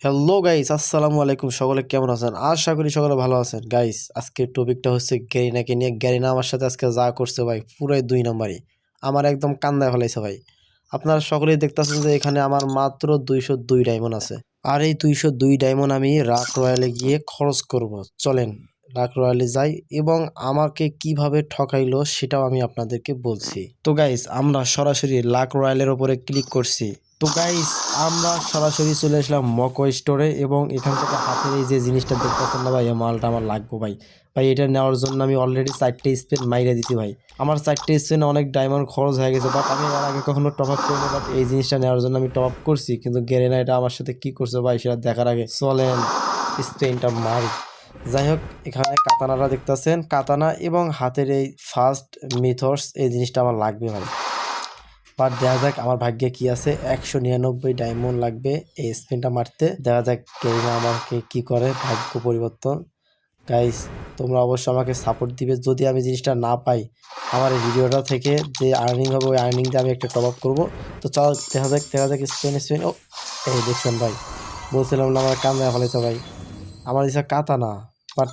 Hello guys, আসসালামু আলাইকুম। সকলে কেমন আছেন? আশা করি সকলে ভালো আছেন। গাইস, আজকের টপিকটা হচ্ছে গ্যারিনাকে নিয়ে। গ্যারিনা আমার সাথে আজকে যা করছে ভাই, পুরাই 2 নম্বরই। আমার একদম কান্দায় ফেলাইছে ভাই। আপনারা সকলেই দেখতেছেন যে এখানে আমার মাত্র 202 ডায়মন্ড আছে। আর এই 202 ডায়মন্ড আমি রাক রয়্যালে গিয়ে খরচ করব। চলেন রাক রয়্যালে যাই এবং আমাকে কিভাবে ঠকাইলো সেটাও আমি আপনাদেরকে বলছি। তো গাইস, আমরা সরাসরি লাক রয়্যালের উপরে ক্লিক করছি। তো গাইস, আমরা সরাসরি চলে আসলাম মকো স্টোরে এবং এখান থেকে হাতের এই যে জিনিসটা দেখতেছেন না ভাই, এই মালটা আমার লাগবে ভাই। ভাই এটা নেওয়ার জন্য আমি অলরেডি 4টে স্পিন মাইরে দিছি ভাই। আমার 4টে স্পিনে অনেক ডায়মন্ড খরচ হয়ে গেছে, বাট আমি এর আগে কখনো টপ আপ করিনি। বাট এই জিনিসটা নেওয়ার জন্য আমি টপ আপ করছি, কিন্তু গ্যারেনা এটা আমার সাথে কি করছে ভাই সেটা দেখার আগে চলেন স্পিনটা মারি। যাই হোক, এখানে কাতানাটা দেখতেছেন, কাতানা এবং হাতের এই ফার্স্ট মিথর্স, এই জিনিসটা আমার লাগবে ভাই। বাট দেখা যাক আমার ভাগ্যে কি আছে। 199 ডায়মন্ড লাগবে এই স্পিনটা মারতে। দেখা যাক গেরিনা আমাকে কি করে, ভাগ্য পরিবর্তন। গাইস, তোমরা অবশ্যই আমাকে সাপোর্ট দিবে। যদি আমি জিনিসটা না পাই, আমার এই ভিডিওটা থেকে যে আর্নিং হবে ওই আর্নিং দিয়ে আমি একটা টপ আপ করবো। তো চল দেখা যাক স্পিন। ও এই দেখছেন ভাই, বলছিলাম না আমার কান্দায় ফেলেছে ভাই। আমার ইচ্ছা কাতানা, বাট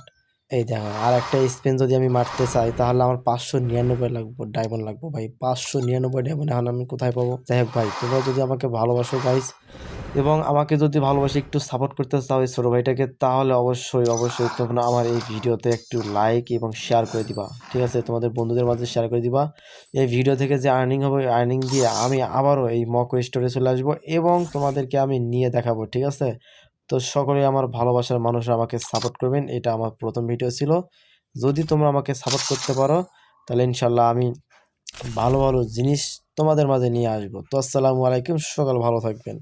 এই দেখেন আর একটা স্পিন যদি আমি মারতে চাই তাহলে আমার 599 লাগবে ডায়মন্ড লাগবে ভাই। 599 ডায়মন্ড এখন আমি কোথায় পাবো? যাই হোক ভাই, তোমরা যদি আমাকে ভালোবাসো গাইস এবং আমাকে যদি ভালোবাসে একটু সাপোর্ট করতে চাও এই ছোটো ভাইটাকে, তাহলে অবশ্যই তোমরা আমার এই ভিডিওতে একটু লাইক এবং শেয়ার করে দিবা। ঠিক আছে, তোমাদের বন্ধুদের মাঝে শেয়ার করে দিবা। এই ভিডিও থেকে যে আর্নিং হবে ওই আর্নিং দিয়ে আমি আবারও এই মকো স্টোরে চলে আসবো এবং তোমাদেরকে আমি নিয়ে দেখাবো। ঠিক আছে, তো সকলেই আমার ভালোবাসার মানুষরা আমাকে সাপোর্ট করবেন। এটা আমার প্রথম ভিডিও ছিল। যদি তোমরা আমাকে সাপোর্ট করতে পারো তাহলে ইনশাল্লাহ আমি ভালো ভালো জিনিস তোমাদের মাঝে নিয়ে আসবো। তো আসসালামু আলাইকুম, সকাল ভালো থাকবেন।